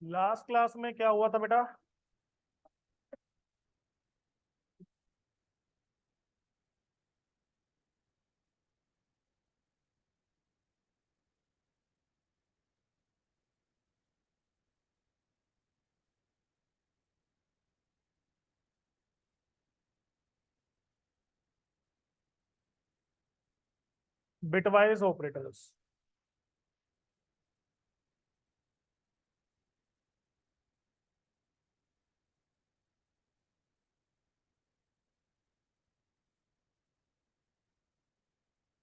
Last class में क्या हुआ था बेटा? Bitwise operators.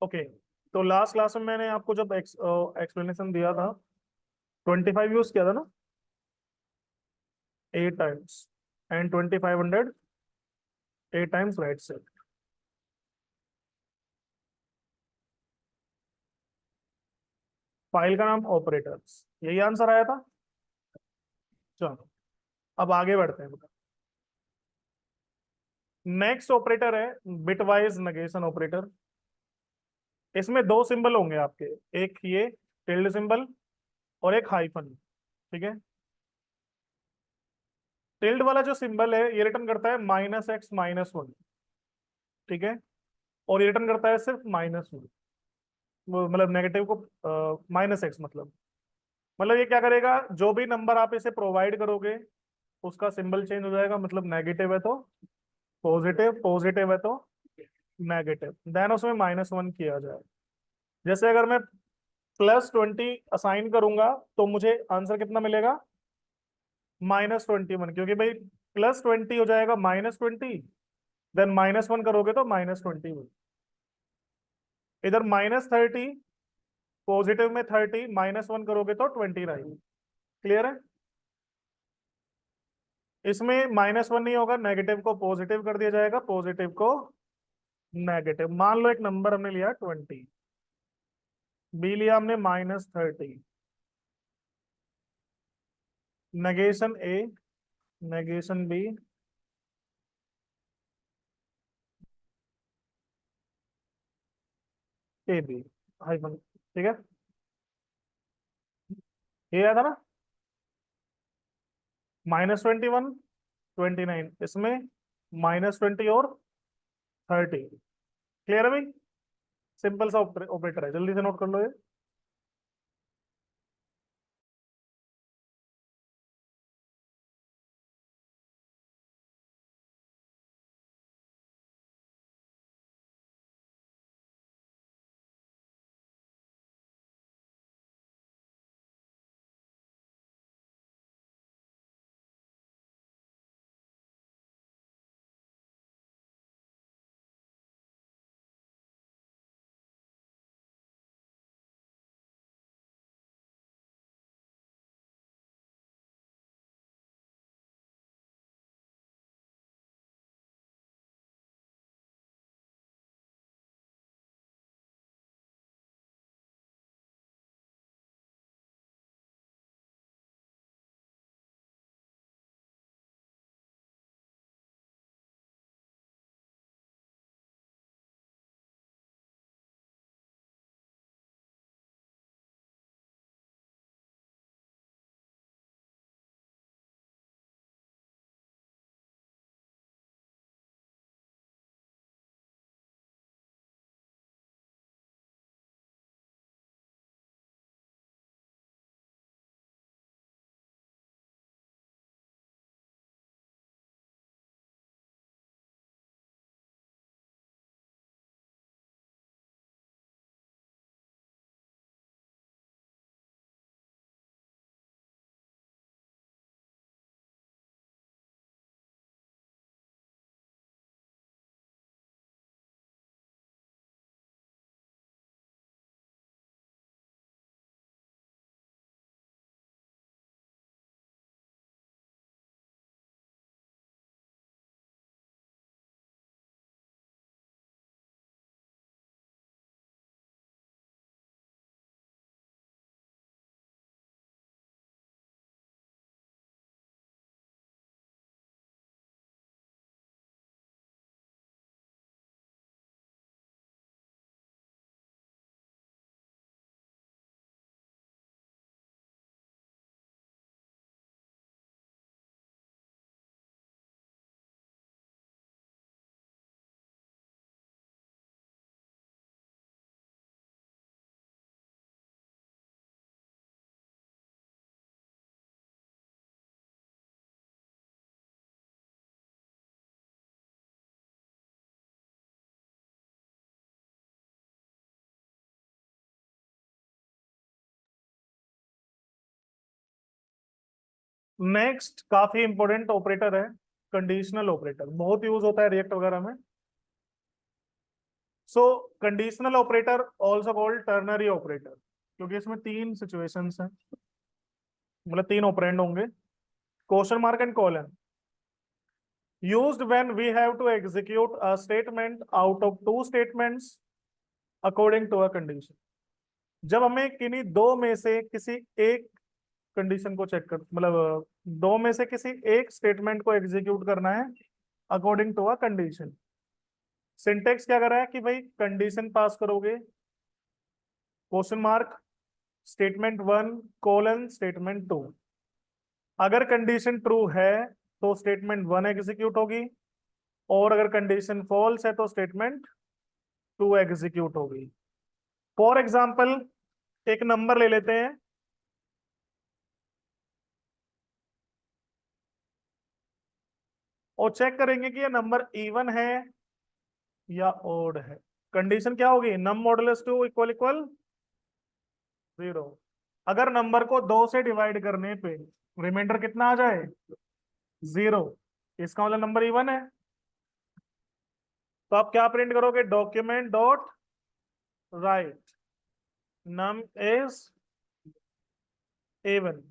ओके। तो लास्ट क्लास में मैंने आपको जब एक्सप्लेनेशन दिया था, 25 यूज किया था ना, 8 टाइम्स, एंड 2500 8 टाइम्स राइट से। फाइल का नाम ऑपरेटर्स, यही आंसर आया था। चलो, अब आगे बढ़ते हैं बेटा। नेक्स्ट ऑपरेटर है बिटवाइज नेगेशन ऑपरेटर। इसमें दो सिंबल होंगे आपके, एक ये टिल्ड सिंबल और एक हाइफन। ठीक है। टिल्ड वाला जो सिंबल है ये रिटर्न करता है -x -1। ठीक है। और ये रिटर्न करता है सिर्फ -1, मतलब नेगेटिव को -x, मतलब ये क्या करेगा, जो भी नंबर आप इसे प्रोवाइड करोगे उसका सिंबल चेंज हो जाएगा। मतलब नेगेटिव है तो पॉजिटिव, पॉजिटिव है तो नेगेटिव, देन उसमें -1 किया जाए। जैसे अगर मैं +20 असाइन करूंगा तो मुझे आंसर कितना मिलेगा? -21, क्योंकि भाई +20 हो जाएगा -20, देन -1 करोगे तो -21। इधर -30, पॉजिटिव में 30, -1 करोगे तो 29। क्लियर है? इसमें -1 नहीं होगा, नेगेटिव को पॉजिटिव कर दिया जाएगा, पॉजिटिव को नेगेटिव। मान लो एक नंबर हमने लिया 20, बी लिया हमने -30, negation A, negation B, A B, hyphen. ठीक है, ये आया था ना। -21, 29, इसमें -20 और 30। क्लियर है भाई? सिंपल सा ऑपरेटर है, जल्दी से नोट कर लो ये। नेक्स्ट काफी इंपॉर्टेंट ऑपरेटर है कंडीशनल ऑपरेटर, बहुत यूज होता है रिएक्ट वगैरह में। So conditional operator also called ternary operator, क्योंकि इसमें तीन सिचुएशंस हैं, मतलब तीन ऑपरेंड होंगे, question mark and colon. Used when we have to execute a statement out of two statements according to a condition। जब हमें किन्हीं दो में से किसी एक कंडीशन को चेक कर, मतलब दो में से किसी एक स्टेटमेंट को एग्जीक्यूट करना है according to a condition. Syntax क्या कर रहा है कि भाई कंडीशन पास करोगे, question mark, statement one colon statement two. अगर कंडीशन ट्रू है तो स्टेटमेंट वन एग्जीक्यूट होगी, और अगर कंडीशन फॉल्स है तो स्टेटमेंट टू एग्जीक्यूट होगी। फॉर एग्जाम्पल एक नंबर ले लेते हैं, और चेक करेंगे कि ये नंबर इवन है या ओड है। कंडीशन क्या होगी, नम मॉडुलस टू इक्वल इक्वल 0। अगर नंबर को दो से डिवाइड करने पे रिमाइंडर कितना आ जाए, 0, इसका मतलब नंबर इवन है। तो आप क्या प्रिंट करोगे, document dot write num is even.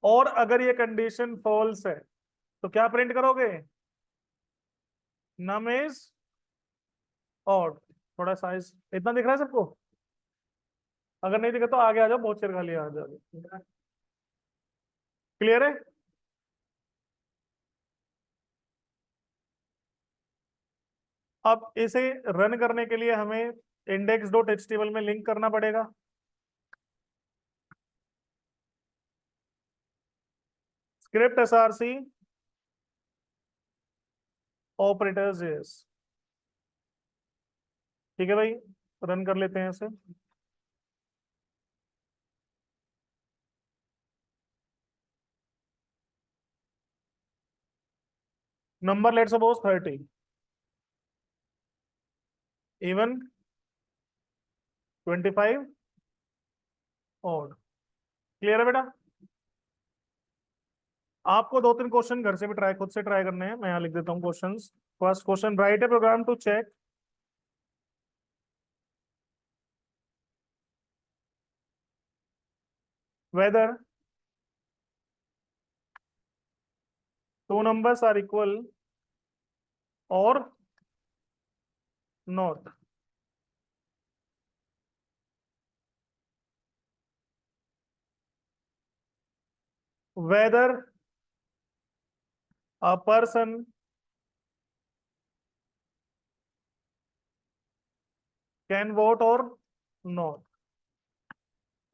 और अगर ये कंडीशन फॉल्स है तो क्या प्रिंट करोगे, नम इज ऑड। थोड़ा साइज इतना दिख रहा है सबको, अगर नहीं दिखा तो आगे आ जाओ, बहुत चेर खाली आ जाओ। क्लियर है। अब इसे रन करने के लिए हमें इंडेक्स डॉट एचटीएमएल में लिंक करना पड़ेगा। Script SRC operators JS. ठीक है भाई, रन कर लेते हैं इसे। Number let suppose 30, even 25, odd. Clear है बेटा। आपको दो तीन क्वेश्चन घर से भी ट्राई, खुद से ट्राई करने हैं, मैं यहाँ लिख देता हूँ question. First question, write a program to check whether two numbers are equal और not. Whether a person can vote or not।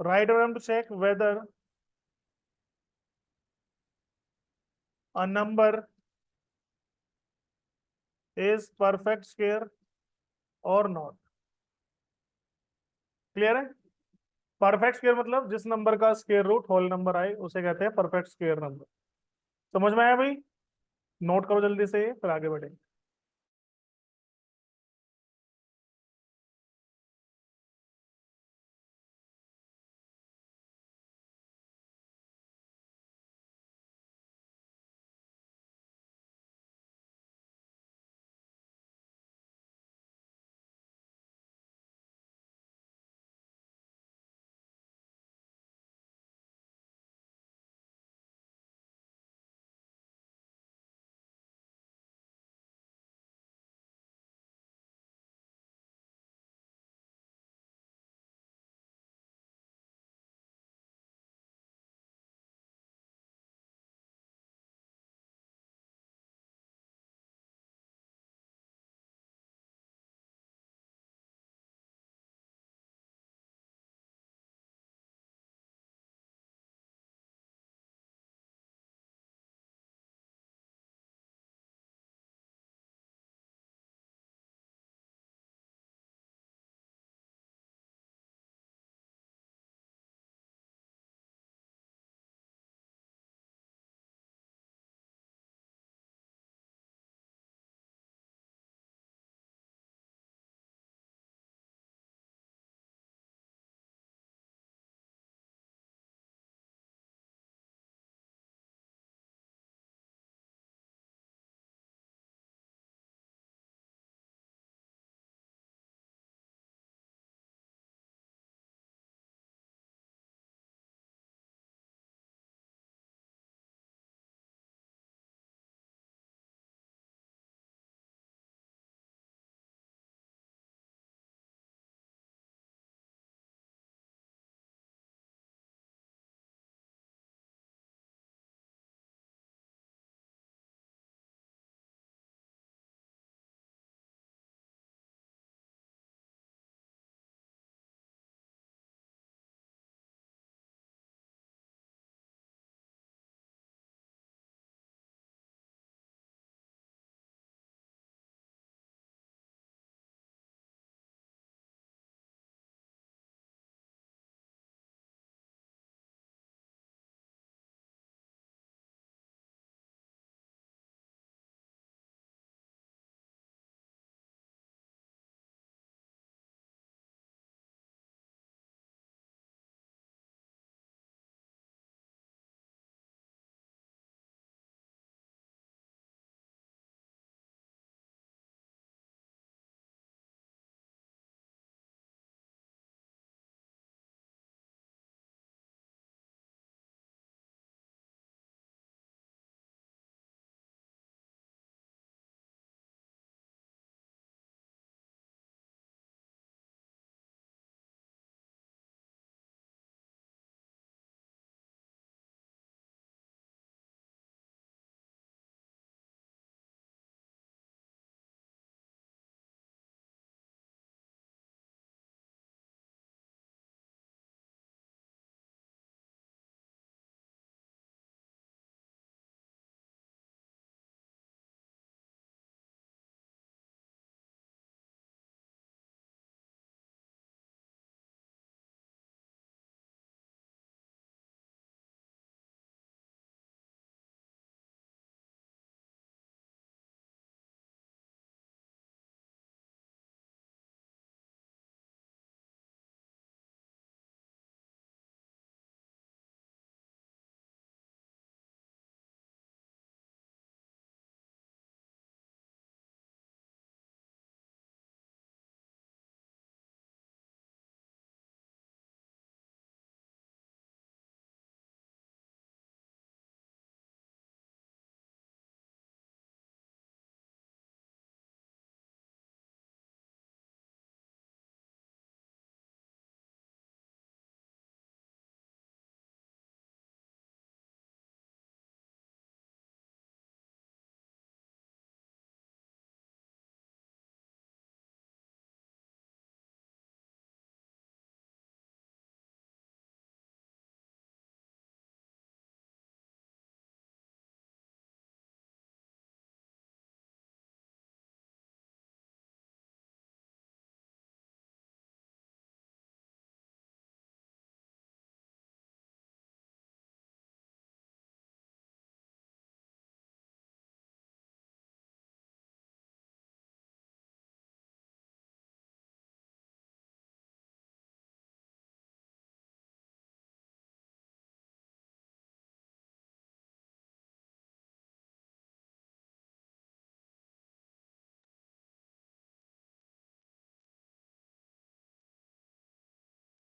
Right program to check whether a number is perfect square or not। Clear है। Perfect square मतलब जिस number का square root whole number आए उसे कहते हैं perfect square number. समझ में आया भाई, नोट करो जल्दी से फिर आगे बढ़े।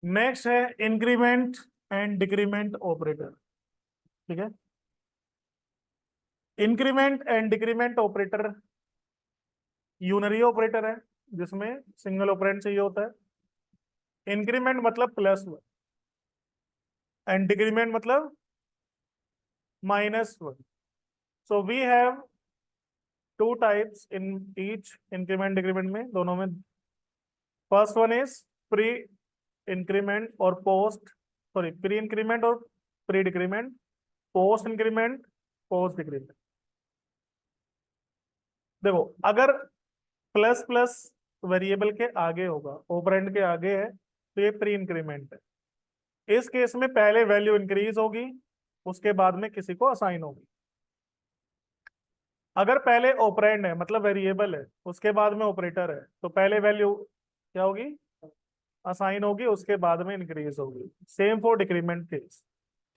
नेक्स्ट है इंक्रीमेंट एंड डिक्रीमेंट ऑपरेटर। ठीक है, increment and decrement operator unary operator है जिसमें सिंगल ऑपरेंड चाहिए होता है। इंक्रीमेंट मतलब +1 एंड डिक्रीमेंट मतलब -1। So we have two types in each, increment decrement में, दोनों में। First one is pre increment और पोस्ट, सॉरी, प्री इंक्रीमेंट और pre decrement, post increment, post decrement. देखो, अगर प्लस प्लस वेरिएबल के आगे होगा, ऑपरेंड के आगे है, तो ये प्री इंक्रीमेंट है। इस केस में पहले वैल्यू इंक्रीज होगी, उसके बाद में किसी को असाइन होगी। अगर पहले ऑपरेंड है मतलब वेरिएबल है, उसके बाद में ऑपरेटर है, तो पहले वैल्यू क्या होगी, असाइन होगी, उसके बाद में इंक्रीज होगी। Same for decrement case.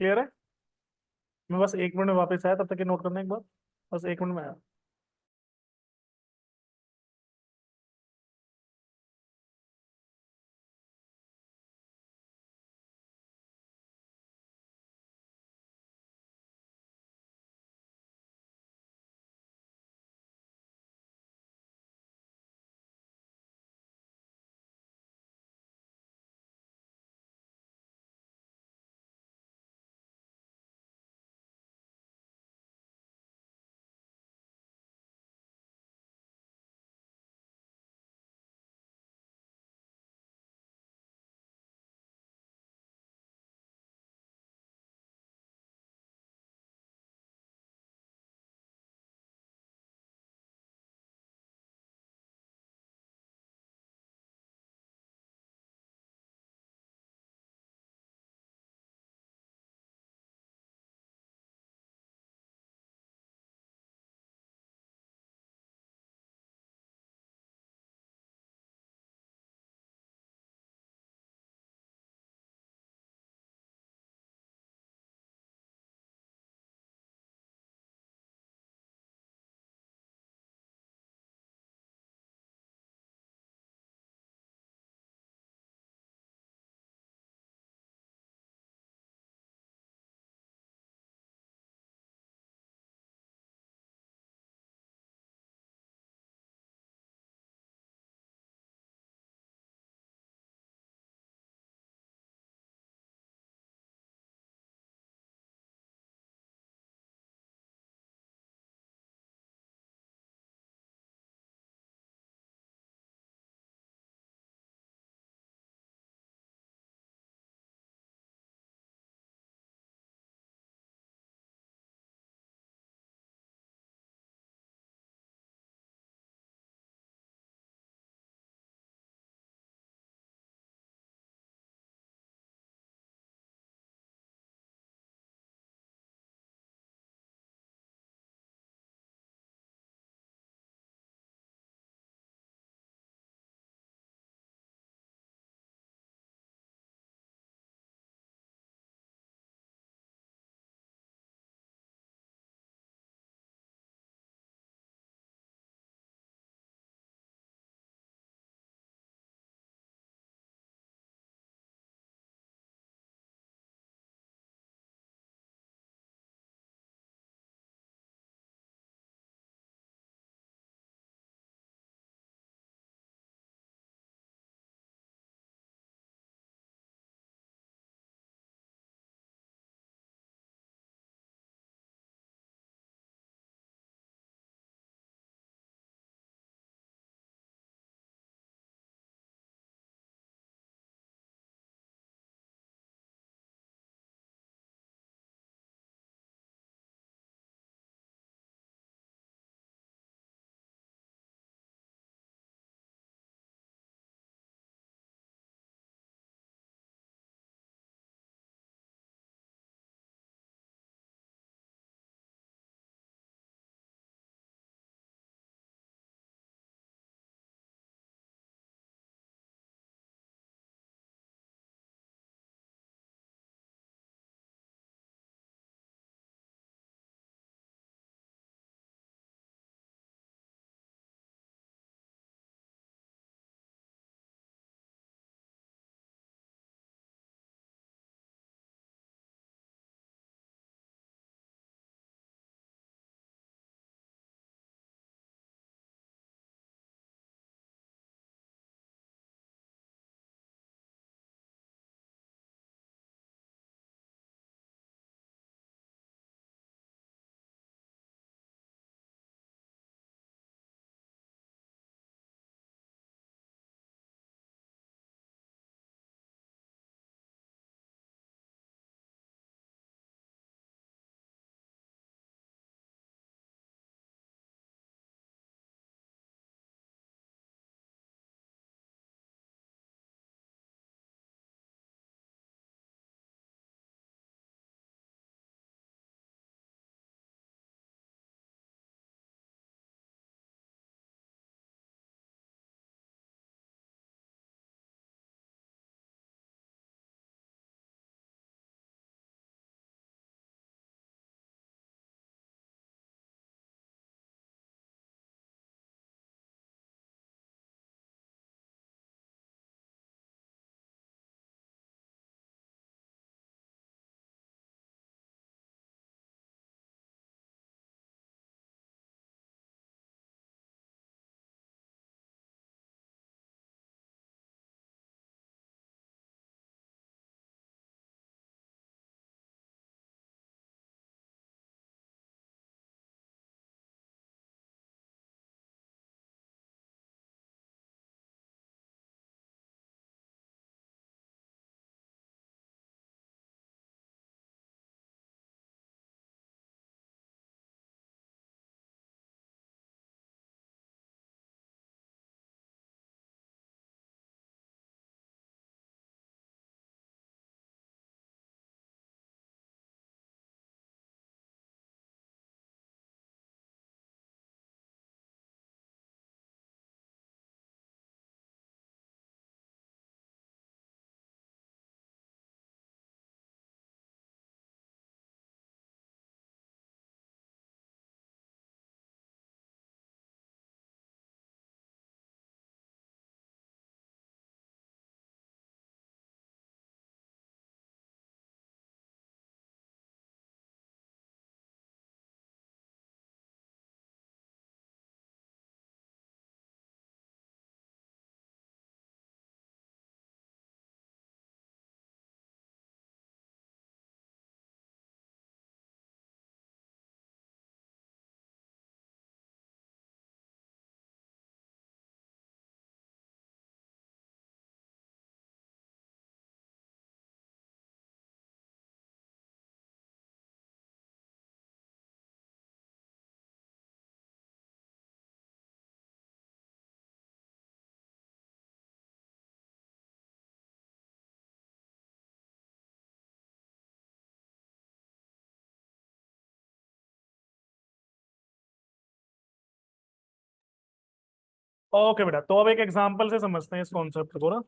Clear है? मैं बस 1 मिनट में वापस आया, तब तक ये नोट करना एक बार, बस 1 मिनट में आया। ओके बेटा, तो अब एक एग्जांपल से समझते हैं इस कॉन्सेप्ट को ना।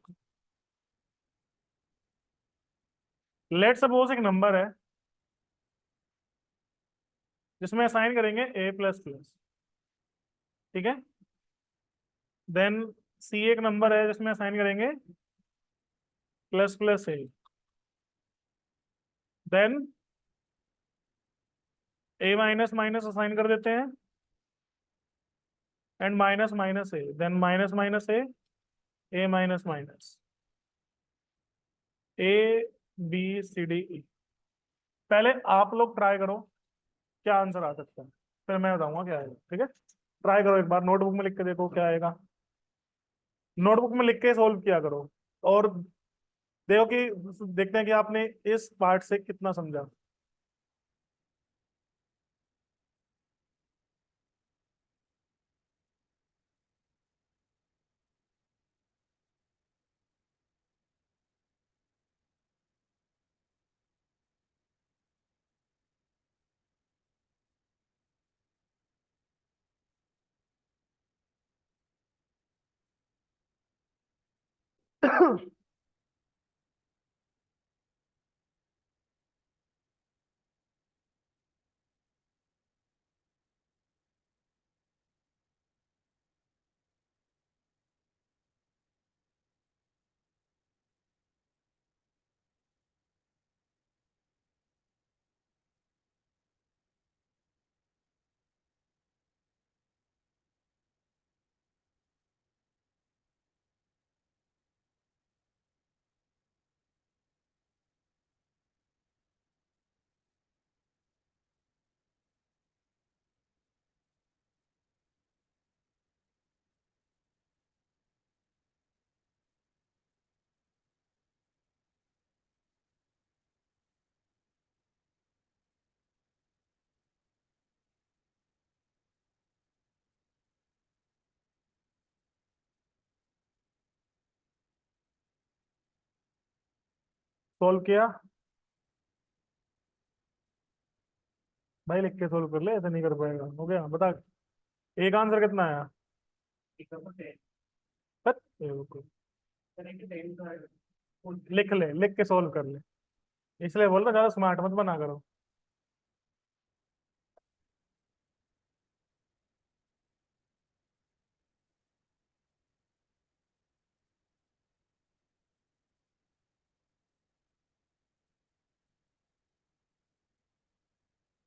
लेट सपोज एक नंबर है जिसमें असाइन करेंगे ए प्लस प्लस। ठीक है। देन सी एक नंबर है जिसमें असाइन करेंगे plus plus A. Then A minus minus assign कर देते हैं and minus minus A, then minus minus A minus minus, A B C D E. पहले आप लोग ट्राई करो क्या आंसर आ सकता है, फिर मैं बताऊंगा क्या आएगा। ठीक है, ट्राई करो एक बार, नोटबुक में लिख के देखो क्या आएगा। नोटबुक में लिख के सोल्व किया करो और देखो कि देखते हैं कि आपने इस पार्ट से कितना समझा। सोल्व किया भाई, लिख के सोल्व कर ले, ऐसे नहीं कर पाएगा। हो गया, बता। एक आंसर कितना आया? बस, लिख ले, लिख के सोल्व कर ले। इसलिए बोल रहा ज्यादा स्मार्ट मत बना करो।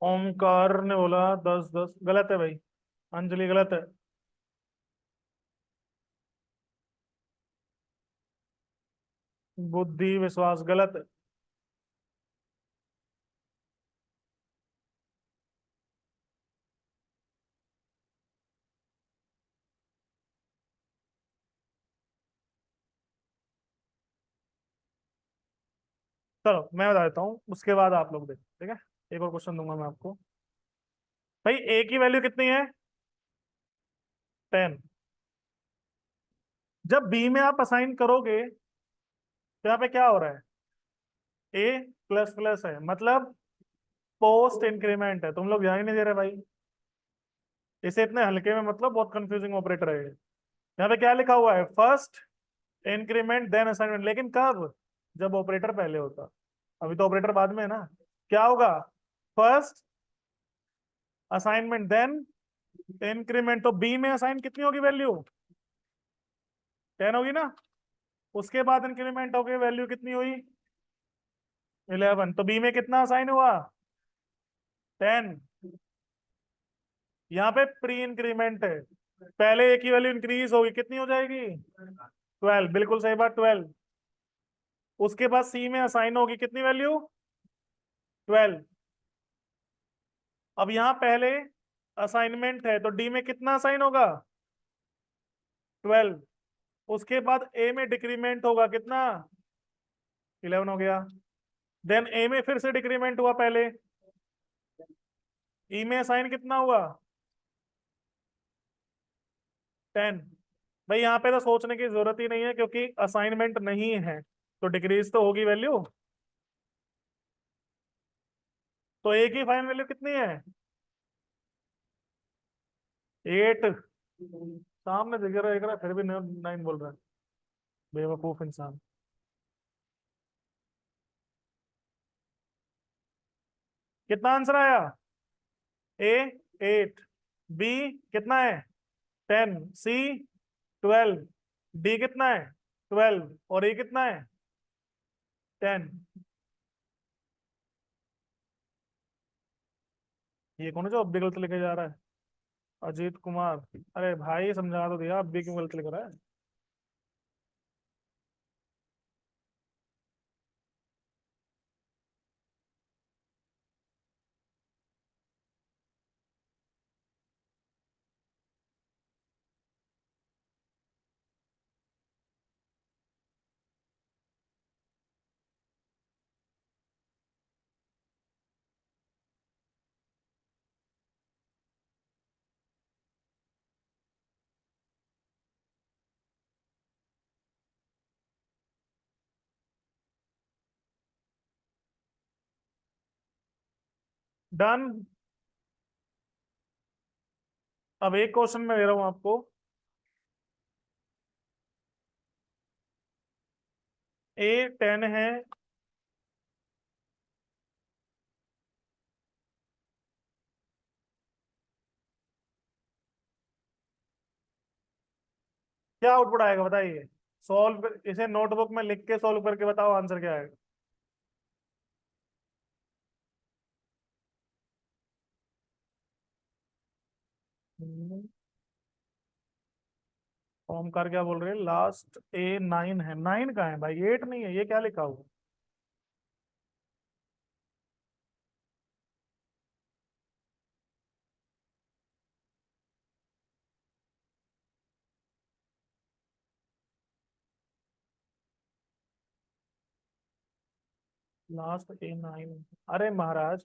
ओमकार ने बोला 10 10, गलत है भाई। अंजलि गलत है। बुद्धि विश्वास गलत है। चलो मैं बता देता हूँ, उसके बाद आप लोग देखो। ठीक है, एक और क्वेश्चन दूंगा मैं आपको। भाई ए की वैल्यू कितनी है? 10। जब बी में आप असाइन करोगे तो यहाँ पे क्या हो रहा है? ए प्लस प्लस है, मतलब पोस्ट इंक्रीमेंट है। तुम लोग ध्यान ही नहीं दे रहे भाई। इसे इतने हल्के में मतलब, बहुत कंफ्यूजिंग ऑपरेटर है ये। यहाँ पे क्या लिखा हुआ है? फर्स्ट इंक्रीमेंट देन असाइनमेंट, लेकिन कब? जब ऑपरेटर पहले होता। अभी तो ऑपरेटर बाद में है ना। क्या होगा? First assignment then increment. तो बी में असाइन कितनी होगी वैल्यू? 10 होगी ना। उसके बाद इंक्रीमेंट हो गई, वैल्यू कितनी हुई? 11। तो बी में कितना असाइन हुआ? 10। यहाँ पे प्री इंक्रीमेंट है, पहले ए की वैल्यू इंक्रीज होगी, कितनी हो जाएगी? 12, बिल्कुल सही बात, 12। उसके बाद सी में असाइन होगी कितनी वैल्यू? 12। अब यहाँ पहले असाइनमेंट है तो डी में कितना असाइन होगा? 12। उसके बाद ए में डिक्रीमेंट होगा कितना? 11 हो गया। देन ए में फिर से डिक्रीमेंट हुआ पहले। ई में असाइन कितना हुआ? 10। भाई यहाँ पे तो सोचने की जरूरत ही नहीं है, क्योंकि असाइनमेंट नहीं है तो डिक्रीज तो होगी वैल्यू। तो ए की फाइनल वैल्यू कितनी है? 8। सामने दिख रहा है फिर भी 9 बोल रहा है। बेवकूफ इंसान। कितना आंसर आया? ए 8, बी कितना है 10, सी 12, डी कितना है 12 और ए कितना है 10। ये कौन है जो अब भी गलत लेके जा रहा है? अजीत कुमार। अरे भाई समझा तो दिया, अब भी क्यों गलत लिख रहा है? डन। अब एक क्वेश्चन मैं दे रहा हूं आपको। ए 10 है। क्या आउटपुट आएगा बताइए? सॉल्व, इसे नोटबुक में लिख के सॉल्व करके बताओ आंसर क्या आएगा। ओमकार क्या बोल रहे हैं? लास्ट ए 9 है। 9 का है भाई, 8 नहीं है। ये क्या लिखा हुआ? लास्ट ए 9। अरे महाराज,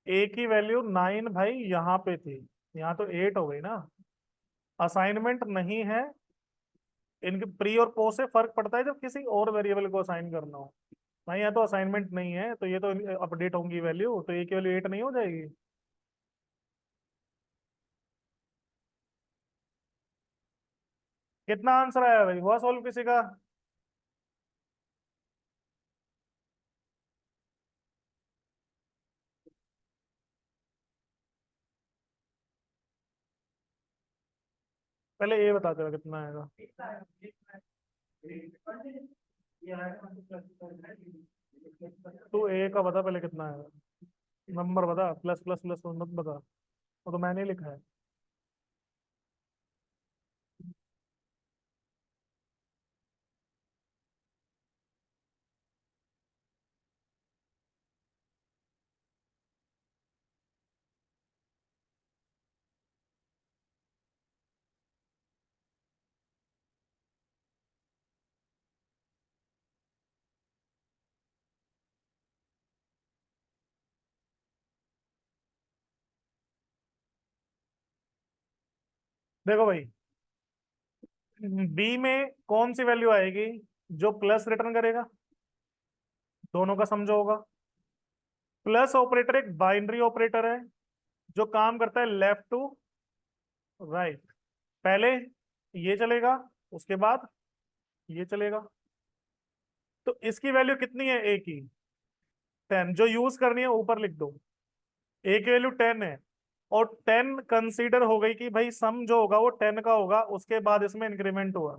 ए की वैल्यू 9 भाई यहाँ पे थी, यहाँ तो 8 हो गई ना। असाइनमेंट नहीं है। इनके प्री और पोस्ट से फर्क पड़ता है जब किसी और वेरिएबल को असाइन करना हो। भाई यहाँ तो असाइनमेंट नहीं है, तो ये तो अपडेट होंगी वैल्यू, तो ए की वैल्यू 8 नहीं हो जाएगी? कितना आंसर आया भाई? हुआ सॉल्व किसी का? पहले ये बताते हो कितना आएगा। तू ए का बता पहले कितना आएगा। नंबर बता, प्लस प्लस प्लस मत बता, वो तो मैंने ही लिखा है। देखो भाई, बी में कौन सी वैल्यू आएगी जो प्लस रिटर्न करेगा? दोनों का समझो होगा। प्लस ऑपरेटर एक बाइनरी ऑपरेटर है जो काम करता है लेफ्ट टू राइट। पहले ये चलेगा, उसके बाद ये चलेगा। तो इसकी वैल्यू कितनी है ए की? 10। जो यूज करनी है ऊपर लिख दो। ए की वैल्यू 10 है, और 10 कंसीडर हो गई कि भाई सम जो होगा वो 10 का होगा, उसके बाद इसमें इंक्रीमेंट हुआ।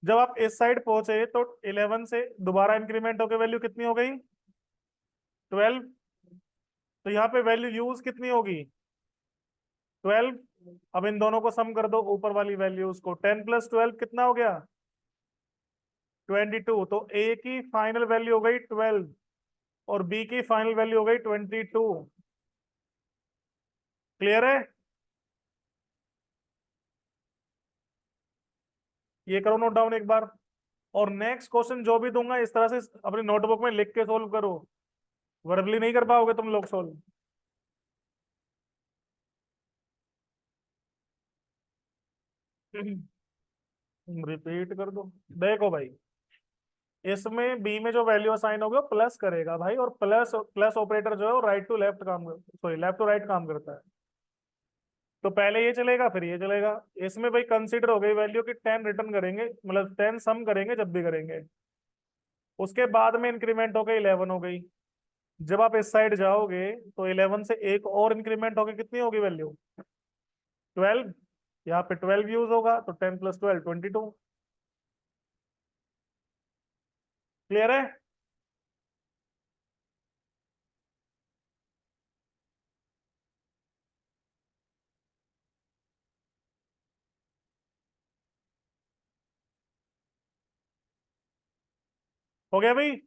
जब आप इस साइड पहुंचे तो 11 से दोबारा इंक्रीमेंट होकर वैल्यू कितनी हो गई? 12। तो यहाँ पे वैल्यू यूज कितनी होगी? 12। अब इन दोनों को सम कर दो, ऊपर वाली वैल्यूज को। 10 प्लस 12 कितना हो गया? 22। तो ए की फाइनल वैल्यू हो गई 12 और बी की फाइनल वैल्यू हो गई 22। क्लियर है? ये करो नोट डाउन एक बार। और नेक्स्ट क्वेश्चन जो भी दूंगा इस तरह से अपनी नोटबुक में लिख के सोल्व करो। वर्बली नहीं कर पाओगे तुम लोग सोल्व। रिपीट कर दो। देखो भाई, इसमें बी में जो वैल्यू असाइन होगी वो प्लस करेगा भाई, और प्लस प्लस ऑपरेटर जो है वो राइट टू लेफ्ट काम, सॉरी लेफ्ट टू राइट काम करता है। तो पहले ये चलेगा फिर ये चलेगा। इसमें भाई कंसीडर हो गई वैल्यू कि 10 रिटर्न करेंगे, मतलब 10 सम करेंगे जब भी करेंगे। उसके बाद में इंक्रीमेंट हो गई 11 हो गई। जब आप इस साइड जाओगे तो 11 से एक और इंक्रीमेंट होगी, कितनी होगी वैल्यू? 12। यहाँ पे 12 यूज होगा तो 10 प्लस 12 22। क्लियर है? हो गया भाई?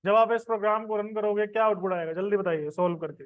जब आप इस प्रोग्राम को रन करोगे क्या आउटपुट आएगा, जल्दी बताइए सोल्व करके।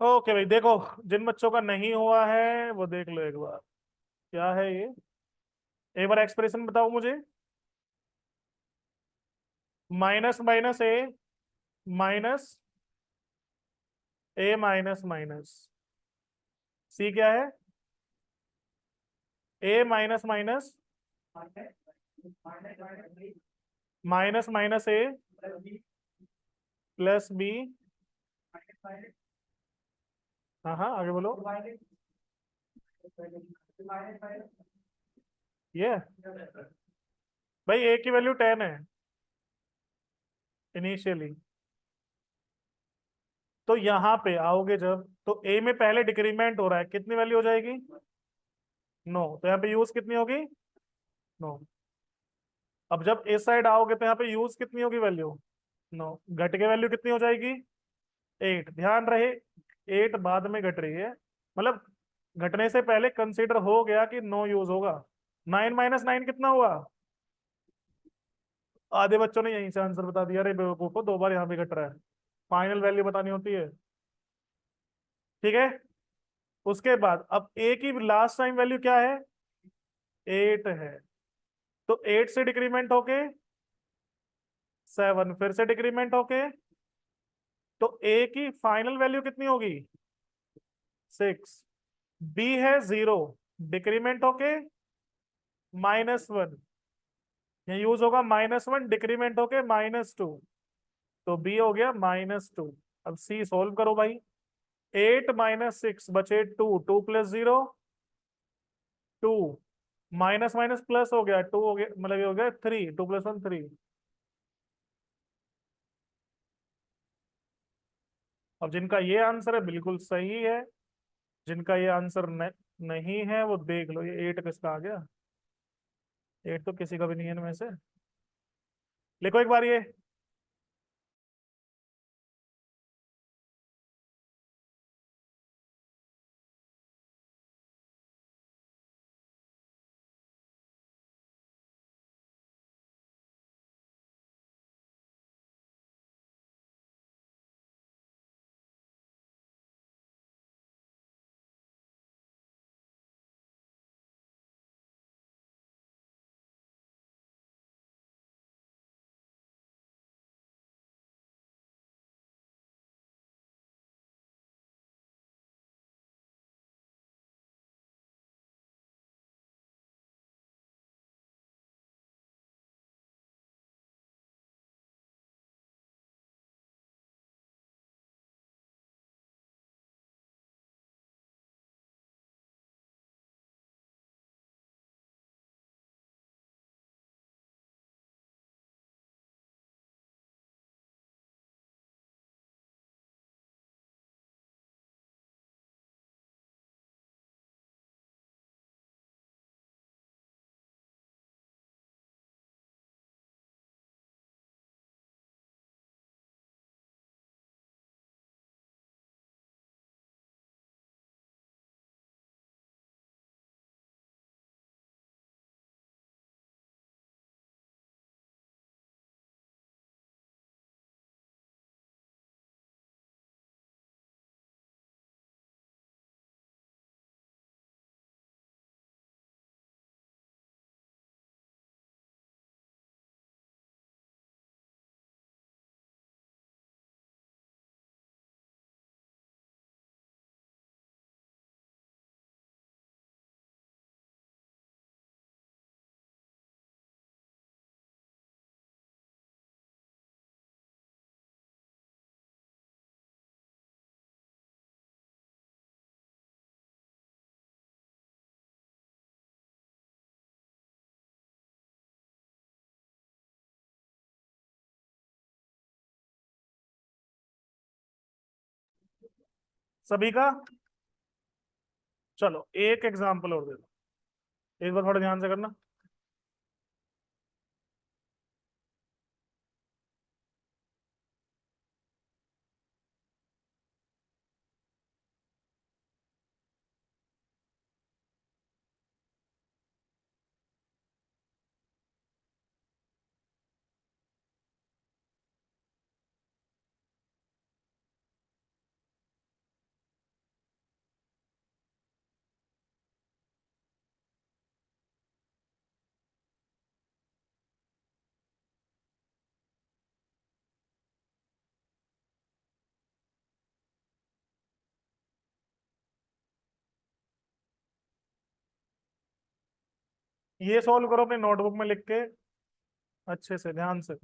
ओके भाई देखो, जिन बच्चों का नहीं हुआ है वो देख लो एक बार। क्या है ये? एक बार एक्सप्रेशन बताओ मुझे। Minus minus A minus A minus minus सी क्या है? ए माइनस माइनस माइनस माइनस ए प्लस बी। हाँ हाँ आगे बोलो। ये भाई ए की वैल्यू 10 है इनिशियली। तो यहाँ पे आओगे जब, तो ए में पहले डिक्रीमेंट हो रहा है, कितनी वैल्यू हो जाएगी? 9। तो यहाँ पे यूज कितनी होगी? 9। अब जब इस साइड आओगे तो यहाँ पे यूज कितनी होगी वैल्यू? 9 घट के वैल्यू कितनी हो जाएगी? 8। ध्यान रहे 8 बाद में घट रही है, मतलब घटने से पहले कंसीडर हो गया कि 9 यूज होगा। 9 माइनस 9 कितना हुआ? आधे बच्चों ने यहीं से आंसर बता दिया। अरे बेवकूफो, 2 बार यहाँ पे घट रहा है। फाइनल वैल्यू बतानी होती है। ठीक है। उसके बाद अब ए की लास्ट टाइम वैल्यू क्या है? 8 है। तो 8 से डिक्रीमेंट होके 7, फिर से डिक्रीमेंट होके, तो ए की फाइनल वैल्यू कितनी होगी? 6। बी है 0, डिक्रीमेंट होके -1। ये यूज होगा -1 डिक्रीमेंट होके -2। तो बी हो गया -2। अब सी सोल्व करो भाई। 8 माइनस 6 बचे 2, 2 प्लस 0 2, माइनस माइनस प्लस हो गया 2, हो गया मतलब ये हो गया 3, 2 प्लस 1 3। अब जिनका ये आंसर है बिल्कुल सही है, जिनका ये आंसर नहीं है वो देख लो, ये 8 किसका आ गया? 8 तो किसी का भी नहीं है इनमें से। लिखो एक बार ये। सभी का? चलो एक एग्जांपल और दे दो, एक बार थोड़ा ध्यान से करना। ये सॉल्व करो अपने नोटबुक में लिख के, अच्छे से ध्यान से।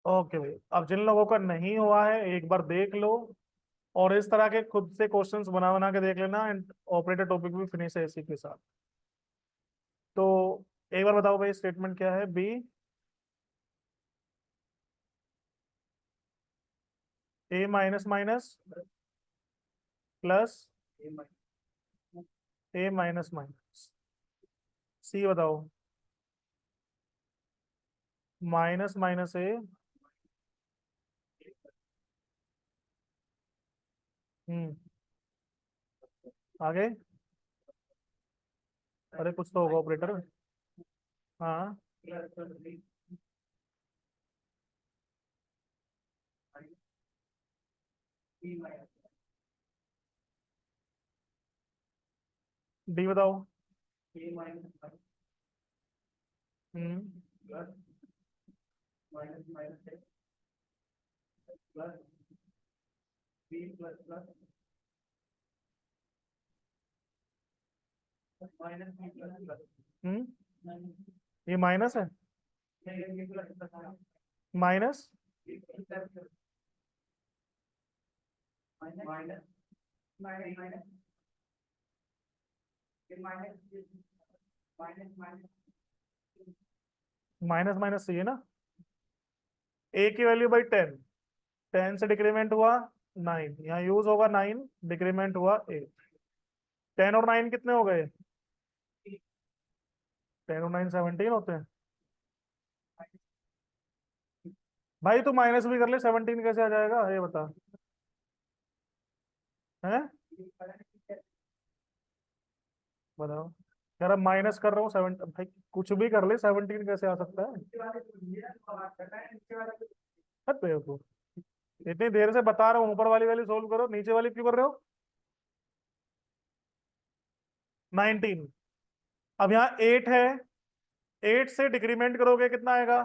ओके भाई, अब जिन लोगों का नहीं हुआ है एक बार देख लो, और इस तरह के खुद से क्वेश्चंस बना बना के देख लेना, एंड ऑपरेटर टॉपिक भी फिनिश है इसी के साथ। तो एक बार बताओ भाई, स्टेटमेंट क्या है? बी ए माइनस माइनस प्लस ए माइनस माइनस। सी बताओ, माइनस माइनस ए। हम्म। आगे? अरे कुछ तो होगा ऑपरेटर। हाँ। डी बताओ। हम्म। हम्म। ये माइनस है? माइनस? माइनस माइनस चाहिए ना। ए की वैल्यू बाई 10, 10 से डिक्रीमेंट हुआ 9, यहाँ यूज होगा 9, डिक्रीमेंट हुआ 8। 10 और 9 कितने हो गए? 10 और 9 17 होते हैं। भाई तू माइनस भी कर ले, 17 कैसे आ जाएगा ये बता। है? बताओ। कह रहा माइनस कर रहा हूँ 7, भाई कुछ भी कर ले, 17 कैसे आ सकता है? हट बेवकूफ। इतनी देर से बता रहा हूँ ऊपर वाली वाली सोल्व करो, नीचे वाली क्यों कर रहे हो? 19। अब यहाँ 8 है, 8 से डिक्रीमेंट करोगे कितना आएगा?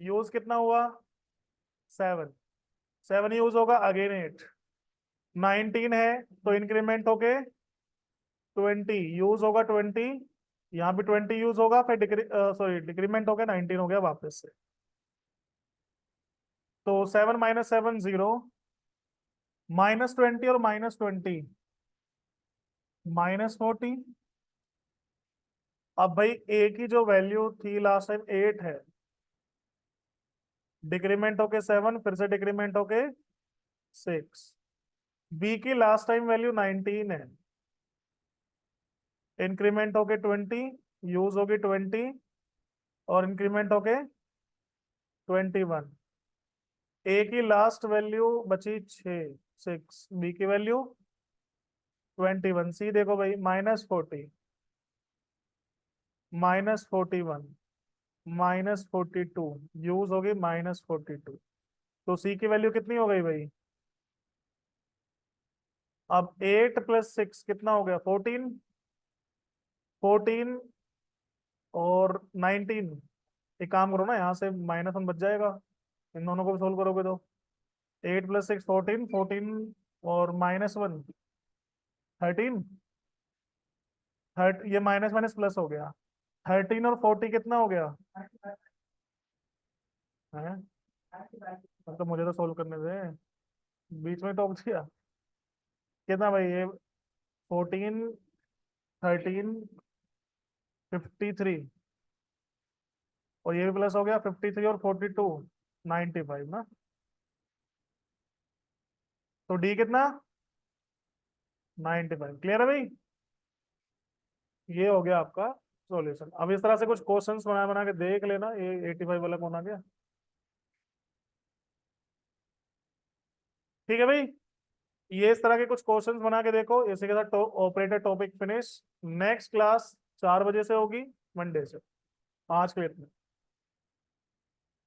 यूज कितना हुआ? 7, 7 यूज होगा अगेन 8। 19 है तो इंक्रीमेंट होके 20, यूज होगा 20, यहाँ भी 20 यूज होगा, फिर सॉरी डिक्रीमेंट हो गया 19 हो गया वापस से। तो 7 माइनस 7 0, -20 और -20 -40। अब भाई ए की जो वैल्यू थी लास्ट टाइम 8 है, डिक्रीमेंट होके 7, फिर से डिक्रीमेंट होके 6। बी की लास्ट टाइम वैल्यू 19 है, इंक्रीमेंट होके 20, यूज होगी 20, और इंक्रीमेंट होके 21। ए की लास्ट वैल्यू बची 6, बी की वैल्यू 21। सी देखो भाई, -40, -41, -42, यूज होगी -42। तो सी की वैल्यू कितनी हो गई भाई? अब 8 + 6 कितना हो गया? 14, 14 और 19। एक काम करो ना, यहाँ से -1 बच जाएगा, इन दोनों को भी सोल्व करोगे तो। 8 + 6 14, 14 और -1 13। ये माइनस माइनस प्लस हो गया। 13 और 40 कितना हो गया है? तो मुझे तो सोल्व करने दे, बीच में टोक दिया। कितना भाई ये? 14, 13, 53, और ये भी प्लस हो गया 53 और 42, 95 ना। तो डी कितना? 95। क्लियर है भाई? ये हो गया आपका सॉल्यूशन। अब इस तरह से कुछ क्वेश्चंस बना बना के देख लेना, ये 85 वाला कौन आ गया। ठीक है भाई, ये इस तरह के कुछ क्वेश्चंस बना के देखो, इसी के साथ operator topic finish. Next class 4 बजे से होगी, मंडे से। आज के लिए इतना।